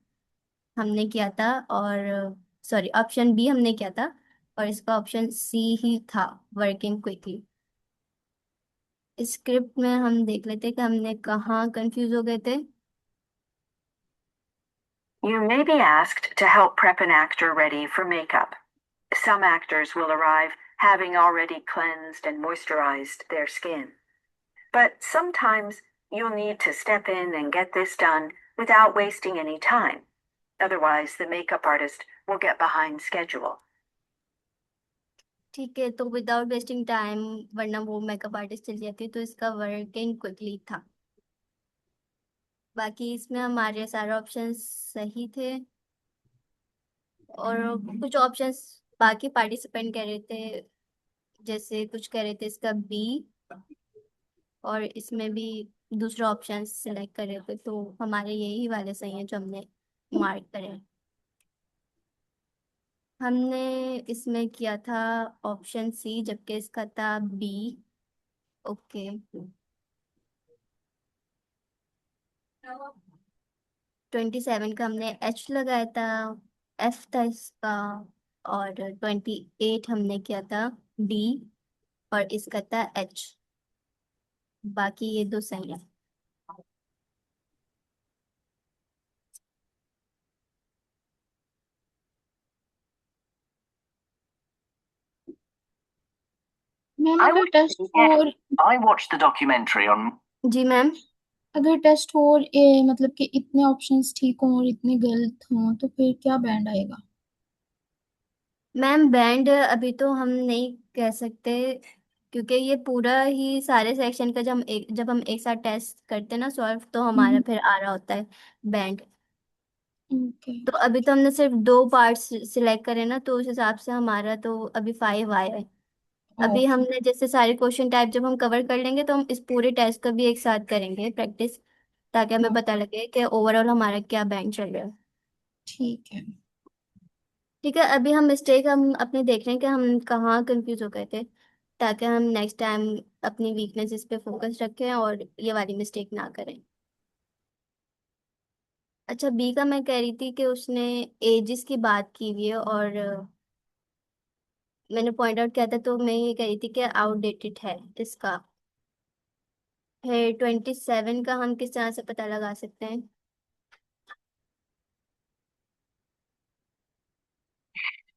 हमने किया था, और सॉरी ऑप्शन बी हमने किया था, और इसका ऑप्शन सी ही था, वर्किंग क्विकली। स्क्रिप्ट में हम देख लेते हैं कि हमने कहाँ कंफ्यूज हो गए थे। You may be asked to help prep an actor ready for makeup. Some actors will arrive having already cleansed and moisturized their skin. But sometimes you'll need to step in and get this done without wasting any time. Otherwise, the makeup artist will get behind schedule. ठीक है, तो without wasting time, वरना वो makeup artist चली जाती, तो इसका working quickly था। बाकी इसमें हमारे सारे ऑप्शंस सही थे, और कुछ ऑप्शंस बाकी पार्टिसिपेंट कह रहे थे, जैसे कुछ कह रहे थे इसका बी, और इसमें भी दूसरा ऑप्शन सिलेक्ट कर रहे थे, तो हमारे यही वाले सही हैं जो हमने मार्क करे हैं। हमने इसमें किया था ऑप्शन सी, जबकि इसका था बी। ओके, 27 का हमने एच लगाया था, एफ था इसका, और 28 हमने किया था डी, और इसका था एच। बाकी ये दो सही है। मैम I अगर watched टेस्ट it हो, again. I watched the documentary on. जी मैम। अगर टेस्ट हो मतलब कि इतने ऑप्शंस ठीक हों और इतने गलत हों तो फिर क्या बैंड आएगा? मैम बैंड अभी तो हम नहीं कह सकते, क्योंकि ये पूरा ही सारे सेक्शन का जब हम एक साथ टेस्ट करते हैं ना सॉल्व, तो हमारा फिर आ रहा होता है बैंड। ओके। तो अभी तो हमने सिर्फ दो पार्ट्स सिलेक्ट करे ना, तो उस हिसाब से हमारा तो अभी 5 आया है। अभी ओके। हमने जैसे सारे क्वेश्चन टाइप जब हम कवर कर लेंगे, तो हम इस पूरे टेस्ट का भी एक साथ करेंगे प्रैक्टिस, ताकि हमें पता लगे कि ओवरऑल हमारा क्या बैंड चल रहा है। ठीक है। ठीक है, अभी हम मिस्टेक हम अपने देख रहे हैं कि हम कहाँ कंफ्यूज हो गए थे, ताकि हम नेक्स्ट टाइम अपनी वीकनेसेस पे फोकस रखें और ये वाली मिस्टेक ना करें। अच्छा, बी का मैं कह रही थी कि उसने एजेस की बात की हुई है, और मैंने पॉइंट आउट किया था, तो मैं ये कह रही थी कि आउटडेटेड है इसका। है 27 का हम किस तरह से पता लगा सकते हैं?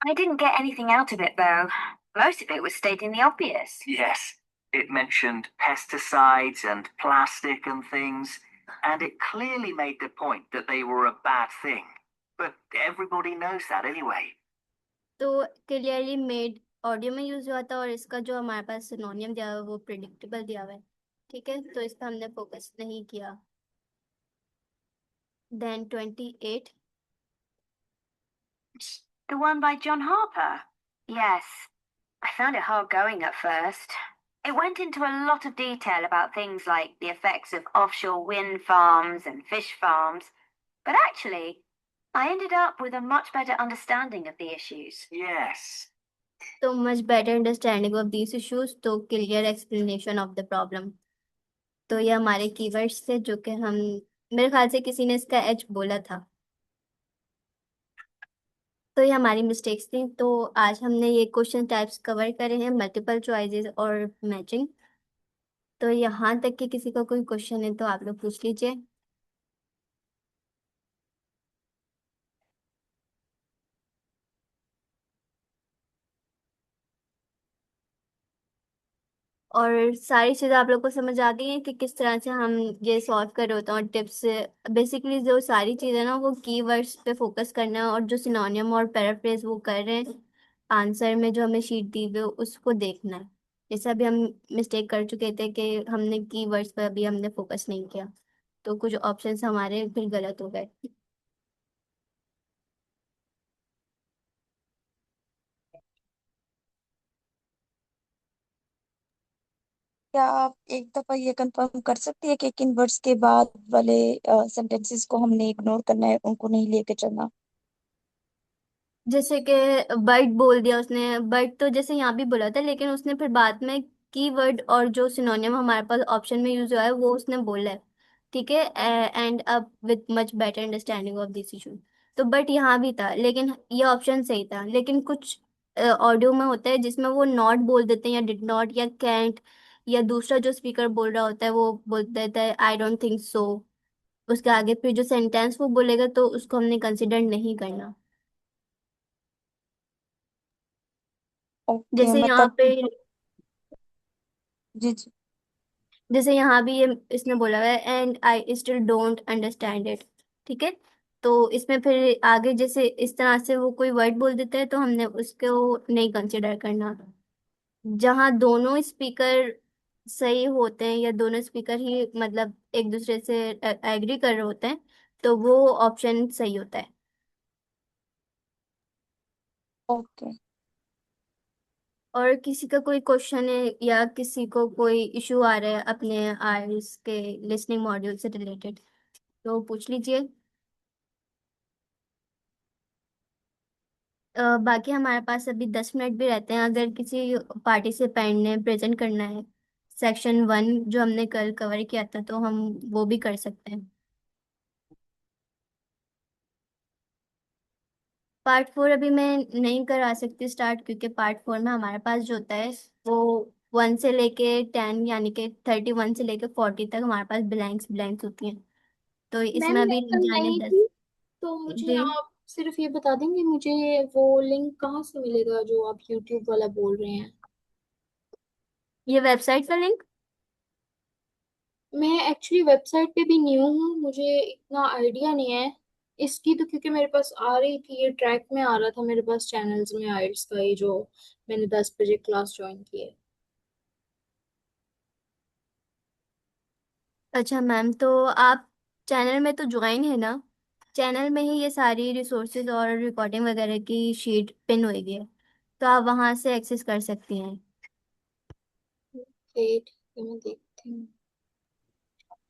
I didn't get anything out of it, though. Most of it was stating the obvious. Yes, it mentioned pesticides and plastic and things, and it clearly made the point that they were a bad thing. But everybody knows that anyway. तो clearly made audio में use हुआ था, और इसका जो हमारे पास सिनोनियम दिया हुआ है वो प्रिडिक्टेबल दिया हुआ है। ठीक है, तो इस पर हमने फोकस नहीं किया। Then 28। The one by John Harper? Yes. I found it hard going at first. It went into a lot of detail about things like the effects of offshore wind farms and fish farms, but actually, I ended up with a much better understanding of the issues. Yes. To much better understanding of these issues, to clear explanation of the problem. तो ये हमारे keywords थे जो कि हम, मेरे ख्याल से किसी ने इसका एच बोला था। तो ये हमारी मिस्टेक्स थी। तो आज हमने ये क्वेश्चन टाइप्स कवर करे हैं, मल्टीपल चॉइसेस और मैचिंग। तो यहाँ तक कि किसी का कोई क्वेश्चन है तो आप लोग पूछ लीजिए। और सारी चीज़ें आप लोग को समझ आ गई हैं कि किस तरह से हम ये सॉल्व कर रहे होते हैं, और टिप्स। बेसिकली जो सारी चीज़ें ना, वो कीवर्ड्स पे फोकस करना है, और जो सिनोनियम और पैराफ्रेज वो कर रहे हैं आंसर में, जो हमें शीट दी हुई है उसको देखना है। जैसे अभी हम मिस्टेक कर चुके थे कि हमने कीवर्ड्स पर अभी हमने फोकस नहीं किया, तो कुछ ऑप्शंस हमारे फिर गलत हो गए। क्या आप एक दफा ये कंफर्म कर सकती है कि किन वर्ड्स के बाद वाले सेंटेंसेस को हमने इग्नोर करना है, उनको नहीं लेके चलना? जैसे कि बट बोल दिया उसने, बट तो जैसे यहाँ भी बोला था, लेकिन उसने फिर बाद में कीवर्ड और जो सिनोनिम हमारे पास ऑप्शन में यूज हुआ है वो उसने बोला है। ठीक है, and up with much better understanding of this issue. तो बट यहाँ भी था, लेकिन ये ऑप्शन सही था। लेकिन कुछ ऑडियो में होता है जिसमें वो नॉट बोल देते हैं या डिड नॉट या कैंट, या दूसरा जो स्पीकर बोल रहा होता है वो बोल देता है आई डोंट थिंक सो। उसके आगे फिर जो सेंटेंस वो बोलेगा तो उसको हमने कंसिडर नहीं करना। ओके, जैसे यहाँ मतलब पे, जी जी। जैसे यहाँ भी ये इसने बोला हुआ है and I still don't understand it. ठीक है, तो इसमें फिर आगे जैसे इस तरह से वो कोई वर्ड बोल देता है तो हमने उसको नहीं कंसिडर करना। जहाँ दोनों स्पीकर सही होते हैं या दोनों स्पीकर ही मतलब एक दूसरे से एग्री कर रहे होते हैं तो वो ऑप्शन सही होता है। ओके। और किसी का कोई क्वेश्चन है या किसी को कोई इशू आ रहा है अपने आईएलटीएस के लिसनिंग मॉड्यूल से रिलेटेड तो पूछ लीजिए। बाकी हमारे पास अभी 10 मिनट भी रहते हैं, अगर किसी पार्टिसिपेंट ने प्रेजेंट करना है सेक्शन 1 जो हमने कल कवर किया था तो हम वो भी कर सकते हैं। पार्ट 4 अभी मैं नहीं करा सकती स्टार्ट, क्योंकि पार्ट 4 में हमारे पास जो होता है वो 1 से लेके 10 यानी कि 31 से लेके 40 तक हमारे पास ब्लैंक्स ब्लैंक्स होती हैं। तो मैम इसमें मैं अभी कल जाने नहीं 10। थी, तो मुझे जी, आप सिर्फ ये बता देंगे मुझे वो लिंक कहाँ से मिलेगा जो आप यूट्यूब वाला बोल रहे हैं? ये वेबसाइट का लिंक। मैं एक्चुअली वेबसाइट पे भी न्यू हूँ, मुझे इतना आइडिया नहीं है इसकी, तो क्योंकि मेरे पास आ रही थी, ये ट्रैक में आ रहा था मेरे पास चैनल्स में आइल्स का, ये जो मैंने 10 बजे क्लास ज्वाइन की है। अच्छा मैम, तो आप चैनल में तो ज्वाइन है ना? चैनल में ही ये सारी रिसोर्सेज और रिकॉर्डिंग वगैरह की शीट पिन हुई है, तो आप वहां से एक्सेस कर सकती हैं। ठीक है, मैं देखती हूँ।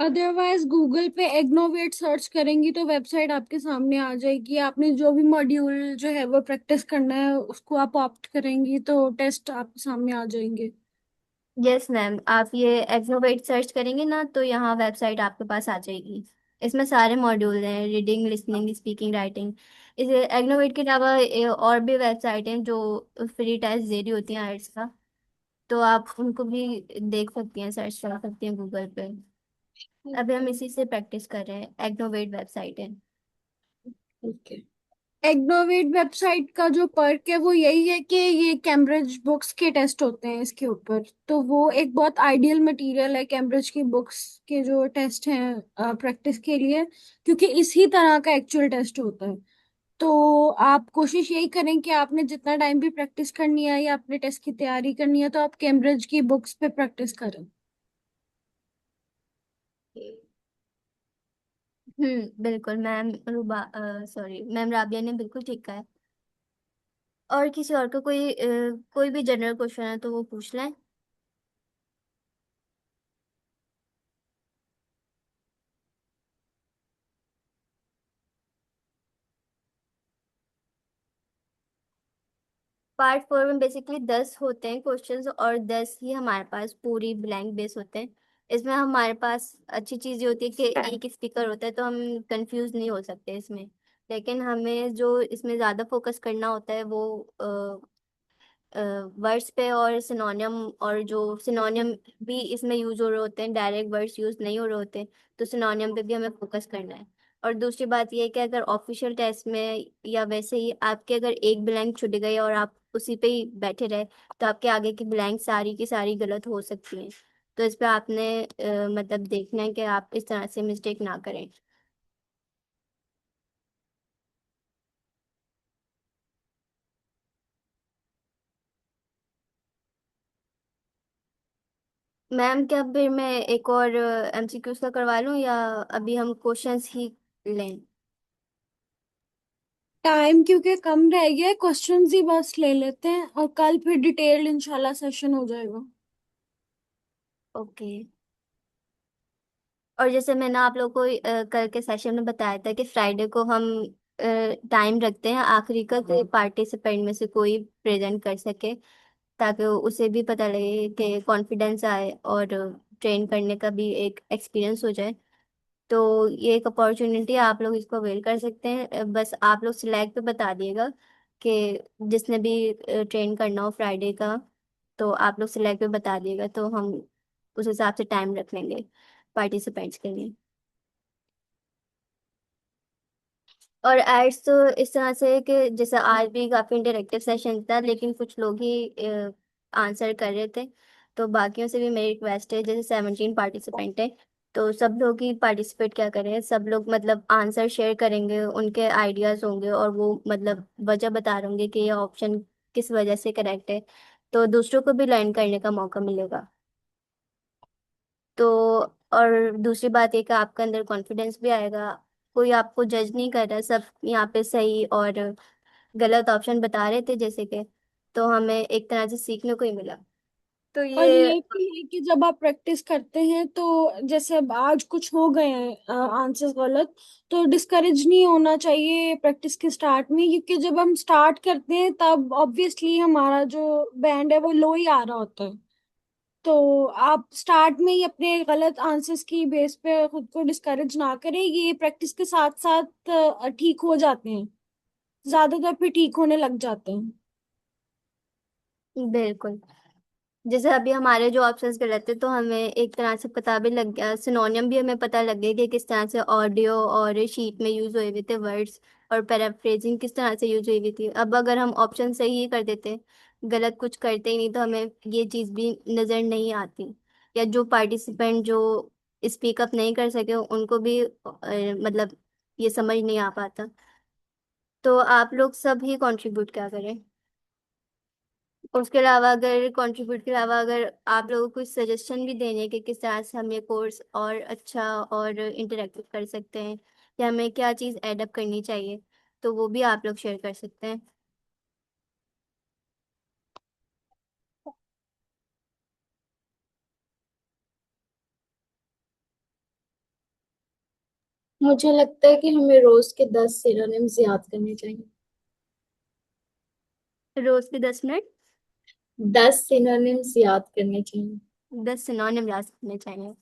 अदरवाइज गूगल पे एग्नोवेट सर्च करेंगी तो वेबसाइट आपके सामने आ जाएगी। आपने जो भी मॉड्यूल जो है वो प्रैक्टिस करना है उसको आप ऑप्ट करेंगी तो टेस्ट आपके सामने आ जाएंगे। यस मैम, आप ये एक्नोवेट सर्च करेंगे ना तो यहाँ वेबसाइट आपके पास आ जाएगी। इसमें सारे मॉड्यूल हैं, रीडिंग लिसनिंग स्पीकिंग राइटिंग। इस एक्नोवेट के अलावा और भी वेबसाइट हैं जो फ्री टेस्ट दे रही होती हैं आइट्स का, तो आप उनको भी देख सकती हैं, सर्च कर सकती हैं गूगल पे। अभी हम इसी से प्रैक्टिस कर रहे हैं, एक्नोवेट वेबसाइट है। ओके। एग्नोवेट वेबसाइट का जो पर्क है वो यही है कि ये कैम्ब्रिज बुक्स के टेस्ट होते हैं इसके ऊपर, तो वो एक बहुत आइडियल मटेरियल है कैम्ब्रिज की बुक्स के जो टेस्ट हैं प्रैक्टिस के लिए, क्योंकि इसी तरह का एक्चुअल टेस्ट होता है। तो आप कोशिश यही करें कि आपने जितना टाइम भी प्रैक्टिस करनी है या अपने टेस्ट की तैयारी करनी है तो आप कैम्ब्रिज की बुक्स पे प्रैक्टिस करें। बिल्कुल मैम रुबा, सॉरी मैम राबिया ने बिल्कुल ठीक कहा है। और किसी और का कोई भी जनरल क्वेश्चन है तो वो पूछ लें। पार्ट 4 में बेसिकली 10 होते हैं क्वेश्चंस और 10 ही हमारे पास पूरी ब्लैंक बेस होते हैं। इसमें हमारे पास अच्छी चीज़ ये होती है कि एक स्पीकर होता है तो हम कंफ्यूज नहीं हो सकते इसमें। लेकिन हमें जो इसमें ज़्यादा फोकस करना होता है वो वर्ड्स पे और सिनोनियम, और जो सिनोनियम भी इसमें यूज हो रहे होते हैं, डायरेक्ट वर्ड्स यूज नहीं हो रहे होते, तो सिनोनियम पे भी हमें फोकस करना है। और दूसरी बात यह है कि अगर ऑफिशियल टेस्ट में या वैसे ही आपके अगर एक ब्लैंक छूट गई और आप उसी पे ही बैठे रहे तो आपके आगे की ब्लैंक सारी की सारी गलत हो सकती हैं। तो इस पे आपने मतलब देखना है कि आप इस तरह से मिस्टेक ना करें। मैम क्या फिर मैं एक और एमसीक्यूज का करवा लूँ या अभी हम क्वेश्चंस ही लें? टाइम क्योंकि कम रह गया है, क्वेश्चंस ही बस ले लेते हैं और कल फिर डिटेल्ड इंशाल्लाह सेशन हो जाएगा। ओके। और जैसे मैंने आप लोगों को कल के सेशन में बताया था कि फ्राइडे को हम टाइम रखते हैं आखिरी का कि पार्टिसिपेंट में से कोई प्रेजेंट कर सके, ताकि उसे भी पता लगे कि कॉन्फिडेंस आए और ट्रेन करने का भी एक एक्सपीरियंस हो जाए। तो ये एक अपॉर्चुनिटी है, आप लोग इसको अवेल कर सकते हैं। बस आप लोग स्लैक पे बता दिएगा कि जिसने भी ट्रेन करना हो फ्राइडे का, तो आप लोग स्लैक पे बता दिएगा, तो हम उस हिसाब से टाइम रख लेंगे पार्टिसिपेंट्स के लिए। और एड्स तो इस तरह से है कि जैसे आज भी काफी इंटरेक्टिव सेशन था, लेकिन कुछ लोग ही आंसर कर रहे थे। तो बाकियों से भी मेरी रिक्वेस्ट है, जैसे 17 पार्टिसिपेंट है, तो सब लोग ही पार्टिसिपेट क्या करें, सब लोग मतलब आंसर शेयर करेंगे, उनके आइडियाज होंगे और वो मतलब वजह बता रहे होंगे कि ये ऑप्शन किस वजह से करेक्ट है, तो दूसरों को भी लर्न करने का मौका मिलेगा। तो और दूसरी बात एक, आपका अंदर कॉन्फिडेंस भी आएगा, कोई आपको जज नहीं कर रहा, सब यहाँ पे सही और गलत ऑप्शन बता रहे थे जैसे कि, तो हमें एक तरह से सीखने को ही मिला। तो और ये ये भी है कि जब आप प्रैक्टिस करते हैं तो जैसे अब आज कुछ हो गए हैं आंसर्स गलत, तो डिस्करेज नहीं होना चाहिए प्रैक्टिस के स्टार्ट में, क्योंकि जब हम स्टार्ट करते हैं तब ऑब्वियसली हमारा जो बैंड है वो लो ही आ रहा होता है। तो आप स्टार्ट में ही अपने गलत आंसर्स की बेस पे खुद को डिस्करेज ना करें, ये प्रैक्टिस के साथ साथ ठीक हो जाते हैं, ज्यादातर फिर ठीक होने लग जाते हैं। बिल्कुल, जैसे अभी हमारे जो ऑप्शंस गलत थे, तो हमें एक तरह से पता भी लग गया, सिनोनियम भी हमें पता लग गया कि किस तरह से ऑडियो और शीट में यूज हुए हुए थे वर्ड्स, और पैराफ्रेजिंग किस तरह से यूज हुई हुई थी। अब अगर हम ऑप्शन सही ही कर देते, गलत कुछ करते ही नहीं, तो हमें ये चीज़ भी नज़र नहीं आती, या जो पार्टिसिपेंट जो स्पीक अप नहीं कर सके उनको भी मतलब ये समझ नहीं आ पाता। तो आप लोग सब ही कंट्रीब्यूट क्या करें। उसके अलावा अगर कंट्रीब्यूट के अलावा अगर आप लोगों को कुछ सजेशन भी देने कि किस तरह से हम ये कोर्स और अच्छा और इंटरेक्टिव कर सकते हैं, या हमें क्या चीज़ एडअप करनी चाहिए, तो वो भी आप लोग शेयर कर सकते हैं। मुझे लगता है कि हमें रोज के 10 सिनोनिम्स याद करने चाहिए। रोज के 10 मिनट 10 सिनोनिम्स याद करने चाहिए। 10 सिनोनिम याद करने चाहिए।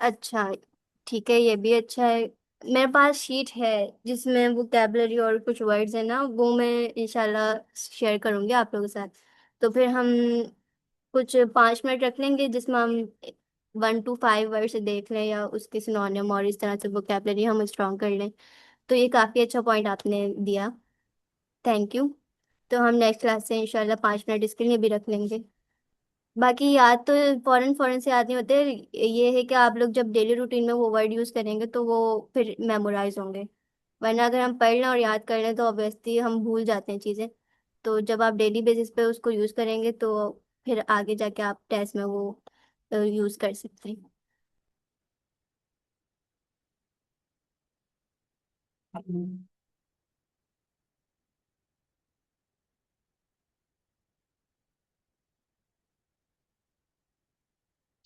अच्छा, ठीक है, ये भी अच्छा है। मेरे पास शीट है जिसमें वोकैबलरी और कुछ वर्ड्स है ना, वो मैं इंशाल्लाह शेयर करूंगी आप लोगों के साथ। तो फिर हम कुछ 5 मिनट रख लेंगे जिसमें हम 1 to 5 वर्ड से देख लें, या उसके सिनोनिम और इस तरह से वोकैबलरी हम स्ट्रॉन्ग कर लें। तो ये काफ़ी अच्छा पॉइंट आपने दिया, थैंक यू। तो हम नेक्स्ट क्लास से इंशाल्लाह 5 मिनट इसके लिए भी रख लेंगे। बाकी याद तो फौरन फौरन से याद नहीं होते, ये है कि आप लोग जब डेली रूटीन में वो वर्ड यूज़ करेंगे तो वो फिर मेमोराइज होंगे, वरना अगर हम पढ़ लें और याद कर लें तो ऑब्वियसली हम भूल जाते हैं चीज़ें। तो जब आप डेली बेसिस पे उसको यूज़ करेंगे तो फिर आगे जाके आप टेस्ट में वो यूज़ कर सकते हैं।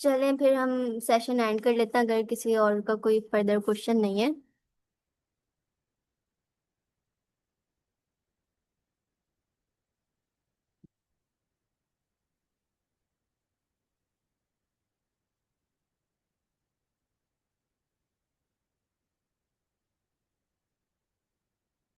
चलें फिर हम सेशन एंड कर लेते हैं, अगर किसी और का कोई फर्दर क्वेश्चन नहीं है।